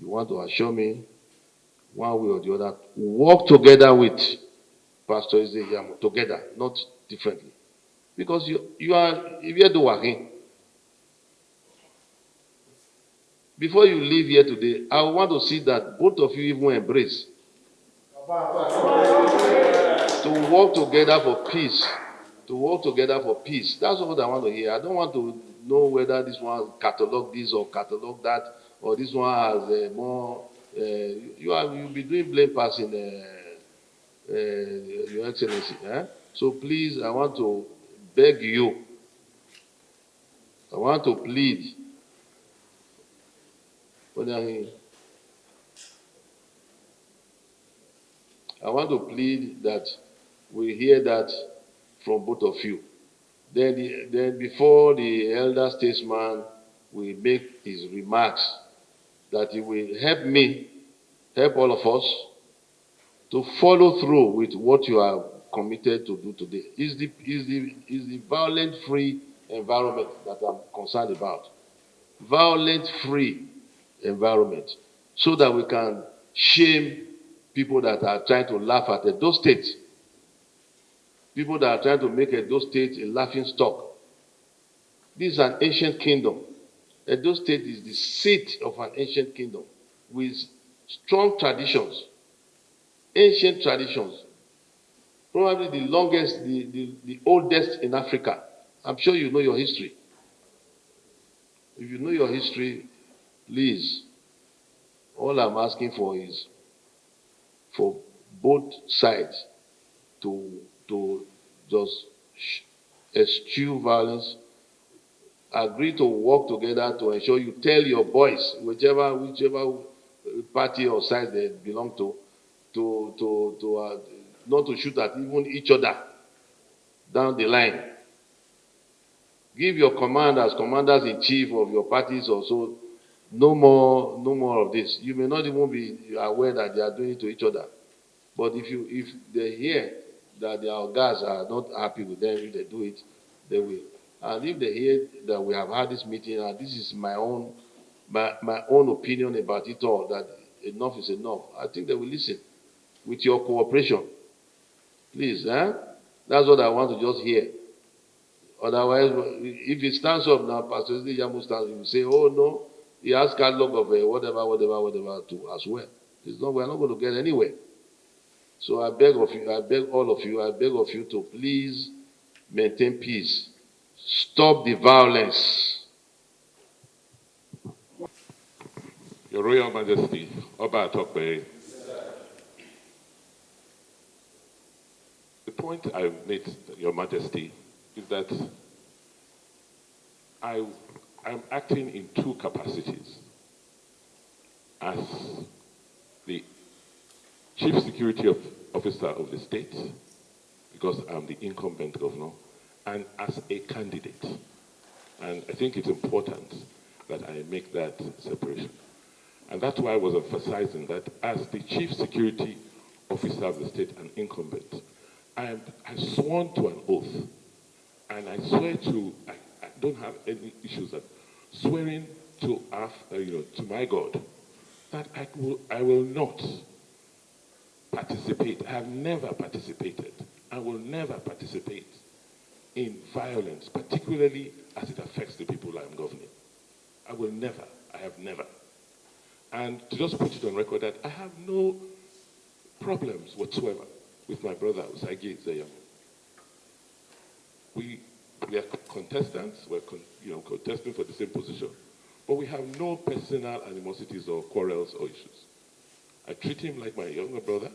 you want to assure me, one way or the other, work together with Pastor Ize-Iyamu, together, not differently. Because you are, if you're doing, before you leave here today, I want to see that both of you even embrace to work together for peace. To work together for peace. That's what I want to hear. I don't want to know whether this one catalog this or catalog that, or this one has more. You'll be doing blame passing, Your Excellency. So please, I want to beg you. I want to plead. I want to plead that we hear that from both of you. Then before the elder statesman will make his remarks, that he will help me, help all of us to follow through with what you are committed to do today. Is the violent-free environment that I'm concerned about. Violent-free environment, so that we can shame people that are trying to laugh at Edo State. People that are trying to make Edo State a laughing stock. This is an ancient kingdom. Edo State is the seat of an ancient kingdom with strong traditions, ancient traditions, probably the longest, the oldest in Africa. I'm sure you know your history. If you know your history, please, all I'm asking for is for both sides to just eschew violence. Agree to work together to ensure you tell your boys, whichever party or side they belong to not to shoot at even each other down the line. Give your commanders, commanders in chief of your parties or so, no more of this. You may not even be aware that they are doing it to each other. But if they hear that their guys are not happy with them, if they do it, they will. And if they hear that we have had this meeting and this is my own opinion about it all, that enough is enough, I think they will listen with your cooperation. Please, eh? That's what I want to just hear. Otherwise, if he stands up now, Pastor Ize-Iyamu stands, he will say, oh no, he has catalog of whatever to as well. It's not, we're not going to get anywhere. So I beg of you, I beg all of you, I beg of you to please maintain peace. Stop the violence. Your Royal Majesty, Oba Atokbe, the point I made, Your Majesty, is that I'm acting in two capacities. As the Chief Security Officer of the state, because I'm the incumbent governor, and as a candidate. And I think it's important that I make that separation. And that's why I was emphasizing that as the Chief Security Officer of the state and incumbent, I sworn to an oath, and I swear to, I don't have any issues that swearing to to my God, that I will not participate. I have never participated. I will never participate in violence, particularly as it affects the people I'm governing. I will never. I have never. And to just put it on record that I have no problems whatsoever with my brother Ize-Iyamu. We are contestants. We're contesting for the same position, but we have no personal animosities or quarrels or issues. I treat him like my younger brother.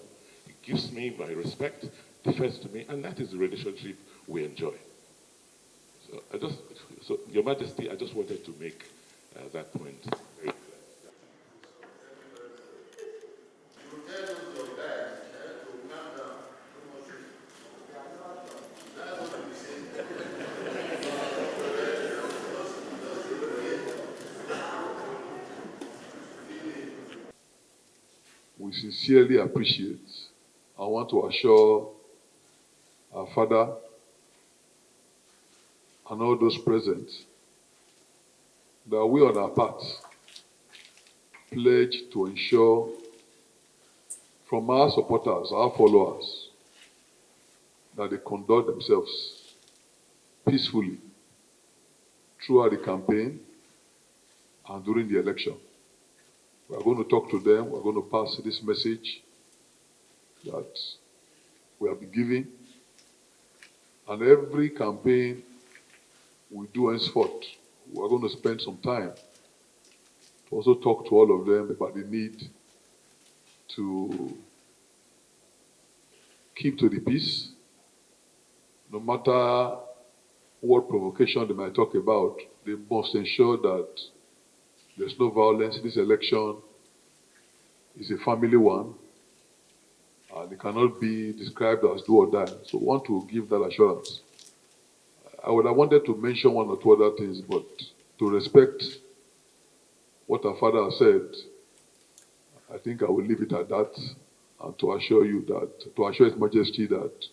He gives me my respect, defers to me, and that is the relationship we enjoy. So Your Majesty, I just wanted to make that point very clear. We sincerely appreciate. I want to assure our father and all those present that we on our part pledge to ensure from our supporters, our followers, that they conduct themselves peacefully throughout the campaign and during the election. We are going to talk to them. We are going to pass this message that we have been giving. And every campaign we do henceforth, we are going to spend some time to also talk to all of them about the need to keep to the peace, no matter what provocation they might talk about. They must ensure that there's no violence. This election is a family one, and it cannot be described as do or die. So we want to give that assurance. I would have wanted to mention one or two other things, but to respect what our father has said, I think I will leave it at that, and to assure His Majesty that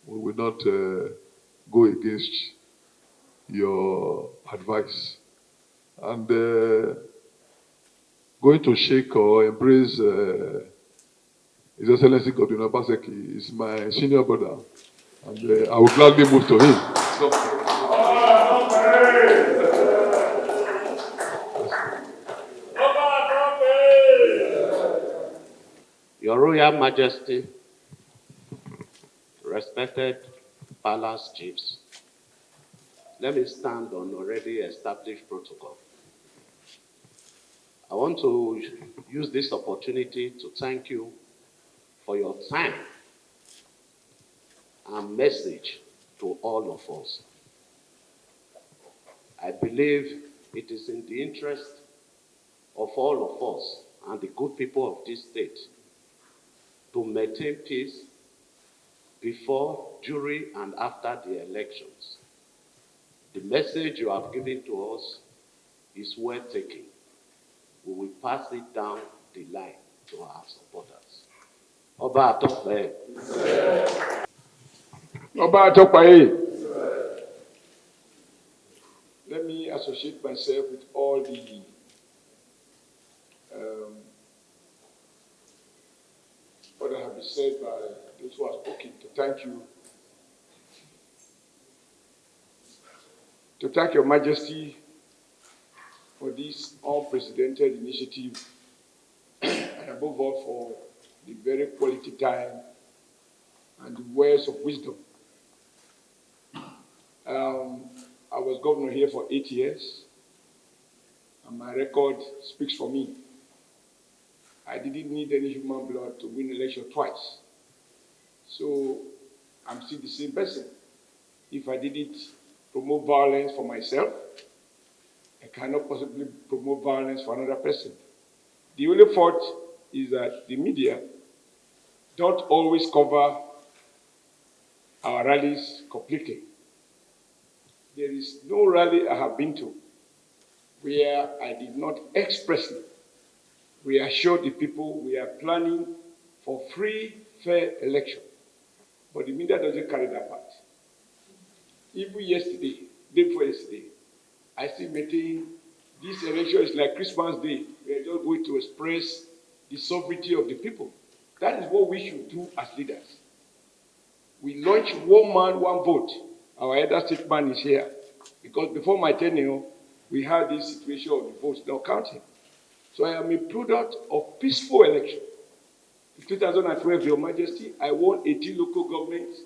we will not go against your advice. And going to shake or embrace His Excellency Godwin Obaseki is my senior brother, and I will gladly move to him. Your Royal Majesty, respected palace chiefs, let me stand on already established protocol. I want to use this opportunity to thank you for your time and message to all of us. I believe it is in the interest of all of us and the good people of this state to maintain peace before, during, and after the elections. The message you have given to us is well taken. We will pass it down the line to our supporters. Oba Atokpe. Oba Atokpe. Let me associate myself with all the what have been said by those who have spoken to thank you. To thank Your Majesty for this unprecedented initiative and above all for the very quality time and the words of wisdom. I was governor here for 8 years, and my record speaks for me. I didn't need any human blood to win election twice. So I'm still the same person. If I didn't promote violence for myself, I cannot possibly promote violence for another person. The only fault is that the media don't always cover our rallies completely. There is no rally I have been to where I did not expressly reassure the people we are planning for free, fair election. But the media doesn't carry that part. Even yesterday, day before yesterday, I still maintain this election is like Christmas Day. We are just going to express the sovereignty of the people. That is what we should do as leaders. We launch one man, one vote. Our elder statesman is here. Because before my tenure, we had this situation of the votes not counting. So I am a product of peaceful election. In 2012, Your Majesty, I won 18 local governments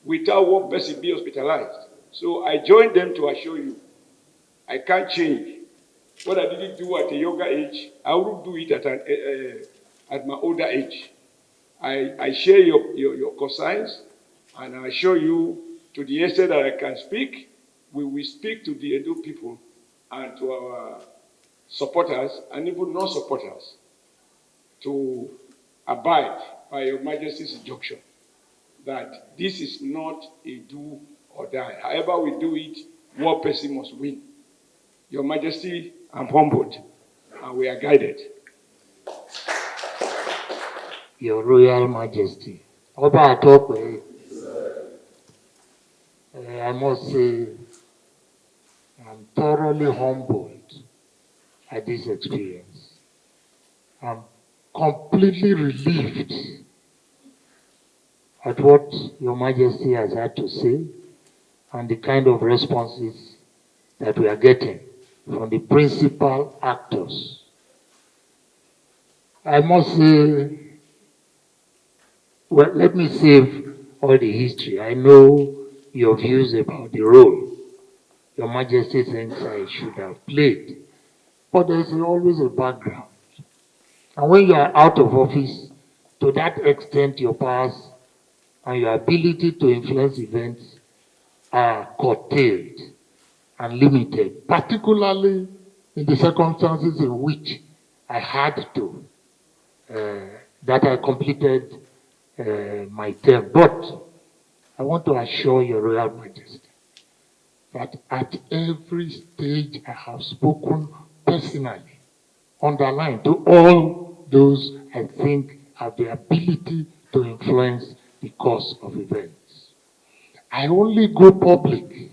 without one person being hospitalized. So I joined them to assure you, I can't change. What I didn't do at a younger age, I will do it at my older age. I share your concerns, and I assure you, to the extent that I can speak, we will speak to the Edo people and to our supporters and even non-supporters to abide by Your Majesty's injunction that this is not a do or die. However we do it, one person must win. Your Majesty, I'm humbled, and we are guided. Your Royal Majesty, Oba Atokpe, I must say I'm thoroughly humbled at this experience. I'm completely relieved at what Your Majesty has had to say and the kind of responses that we are getting from the principal actors. I must say, well, let me save all the history. I know your views about the role Your Majesty thinks I should have played, but there's always a background. And when you are out of office, to that extent, your powers and your ability to influence events are curtailed and limited, particularly in the circumstances in which I had to, that I completed my term. But I want to assure Your Royal Majesty that at every stage I have spoken personally, underlined to all those I think have the ability to influence the course of events. I only go public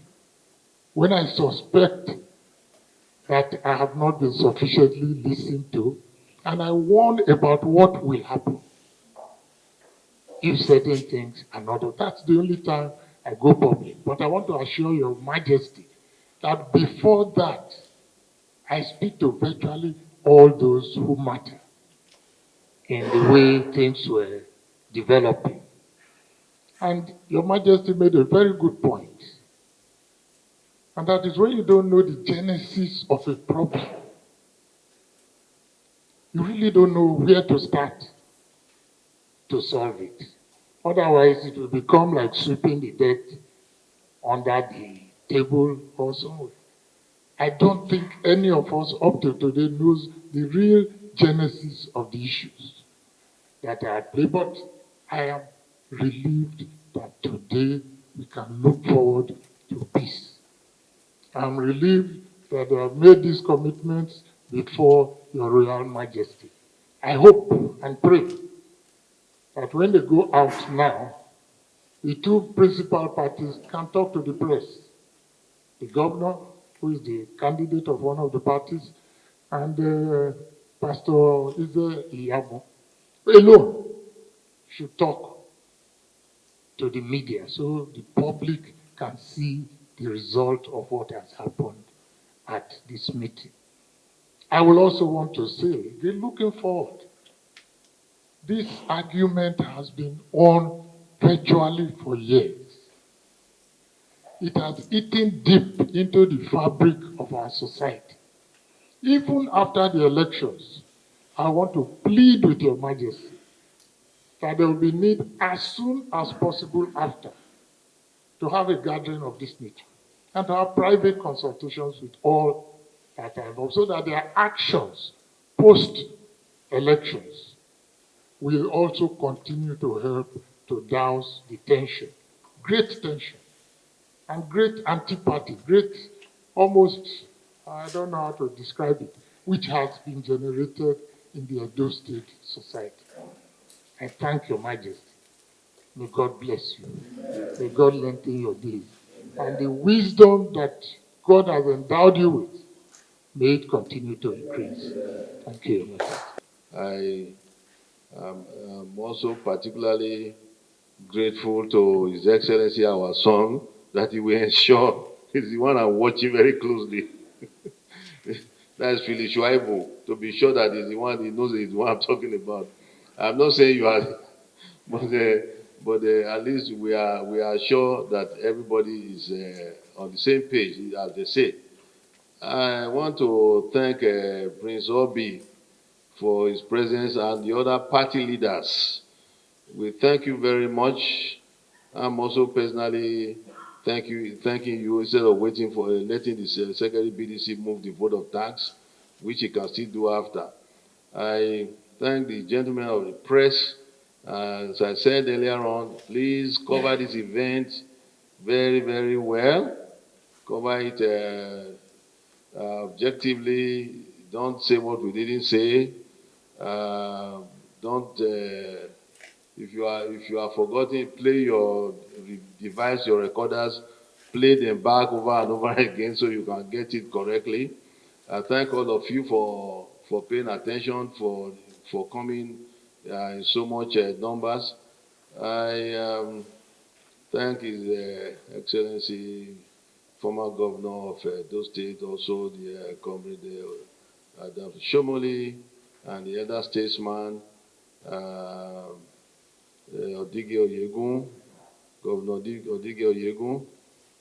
when I suspect that I have not been sufficiently listened to, and I warn about what will happen if certain things are not done. That's the only time I go public. But I want to assure Your Majesty that before that, I speak to virtually all those who matter in the way things were developing. And Your Majesty made a very good point. And that is when you don't know the genesis of a problem, you really don't know where to start to solve it. Otherwise, it will become like sweeping the debt under the table or somewhere. I don't think any of us up to today knows the real genesis of the issues that are at play, but I am relieved that today we can look forward to peace. I'm relieved that they have made these commitments before Your Royal Majesty. I hope and pray that when they go out now, the two principal parties can talk to the press. The governor, who is the candidate of one of the parties, and Pastor Ize-Iyamu alone should talk to the media so the public can see the result of what has happened at this meeting. I will also want to say, we're looking forward. This argument has been on virtually for years. It has eaten deep into the fabric of our society. Even after the elections, I want to plead with Your Majesty that there will be need as soon as possible after to have a gathering of this nature and to have private consultations with all that are involved so that their actions post-elections will also continue to help to douse the tension, and great antipathy, great almost, I don't know how to describe it, which has been generated in the Edo State society. I thank Your Majesty. May God bless you. May God lengthen your days. And the wisdom that God has endowed you with, may it continue to increase. Thank you, Your Majesty. I'm also particularly grateful to His Excellency, our son, that he will ensure he's the one I'm watching very closely. That's Philip Shuaibu, to be sure that he's the one, he knows he's the one I'm talking about. I'm not saying you are, but at least we are sure that everybody is on the same page, as they say. I want to thank Prince Obi for his presence and the other party leaders. We thank you very much. I'm also personally thanking you instead of waiting for letting the Secretary BDC move the vote of thanks, which he can still do after. I thank the gentlemen of the press. As I said earlier on, please cover this event very, very well. Cover it objectively. Don't say what we didn't say. Don't if you are forgotten, play your device, your recorders, play them back over and over again so you can get it correctly. I thank all of you for paying attention, for coming in so much numbers. I thank His Excellency, former governor of those states, also the comrade Adam Shomoli, and the other statesman. Odige Oyegun, Governor Odige Oyegun.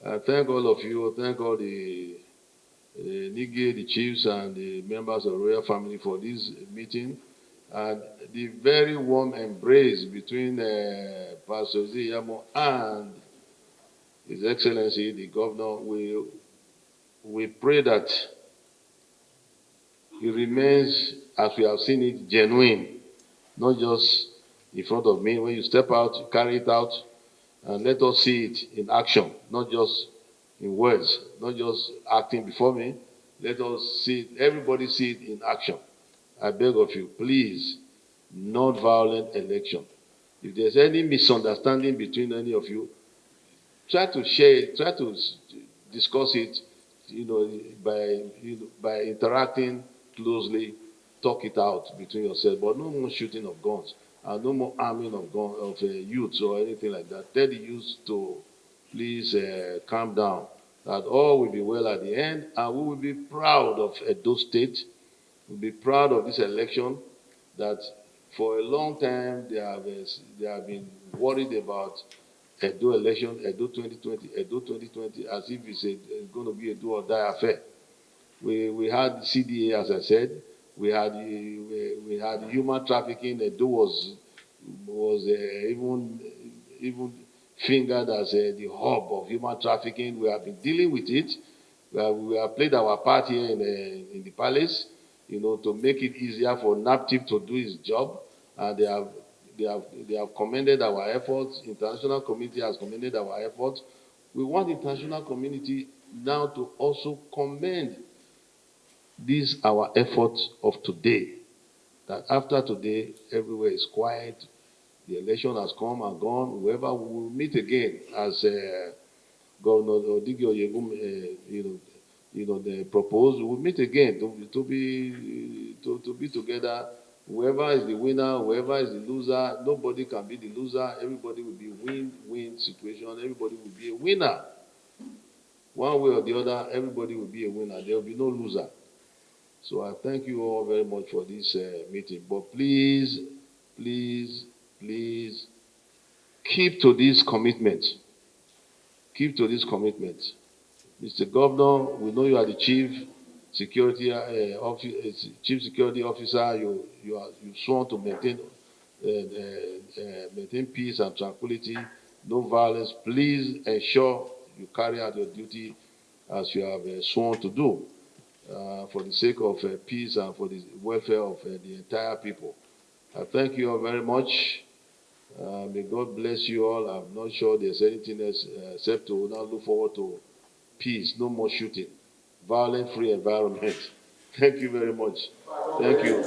I thank all of you, thank all the Nige, the chiefs, and the members of the royal family for this meeting. And the very warm embrace between Pastor Ize-Iyamu and His Excellency, the governor. We pray that it remains, as we have seen it, genuine, not just in front of me. When you step out, you carry it out, and let us see it in action, not just in words, not just acting before me. Let us see it, everybody see it in action. I beg of you, please, non-violent election. If there's any misunderstanding between any of you, try to share it, try to discuss it, by interacting closely, talk it out between yourselves. But no more shooting of guns and no more arming of youths or anything like that. Tell the youths to please calm down. That all will be well at the end, and we will be proud of Edo State. We'll be proud of this election. That for a long time they have been worried about Edo election, Edo 2020, Edo 2020, as if it's going to be a do or die affair. We had CDA, as I said. We had human trafficking. Edo was even even fingered as the hub of human trafficking. We have been dealing with it. We have played our part here in the palace, to make it easier for NAPTIP to do its job. And they have commended our efforts. International community has commended our efforts. We want the international community now to also commend this our effort of today. That after today, everywhere is quiet. The election has come and gone. Whoever will meet again, as Governor Odigi Oyegum, they proposed, we'll meet again to be together. Whoever is the winner, whoever is the loser, nobody can be the loser. Everybody will be win-win situation. Everybody will be a winner. One way or the other, everybody will be a winner. There will be no loser. So I thank you all very much for this meeting. But please, please, please, keep to this commitment. Keep to this commitment. Mr. Governor, we know you are the chief security officer. You sworn to maintain peace and tranquility, no violence. Please ensure you carry out your duty as you have sworn to do, for the sake of peace and for the welfare of the entire people. I thank you all very much. May God bless you all. I'm not sure there's anything else except to now look forward to peace, no more shooting, violent-free environment. Thank you very much. Thank you.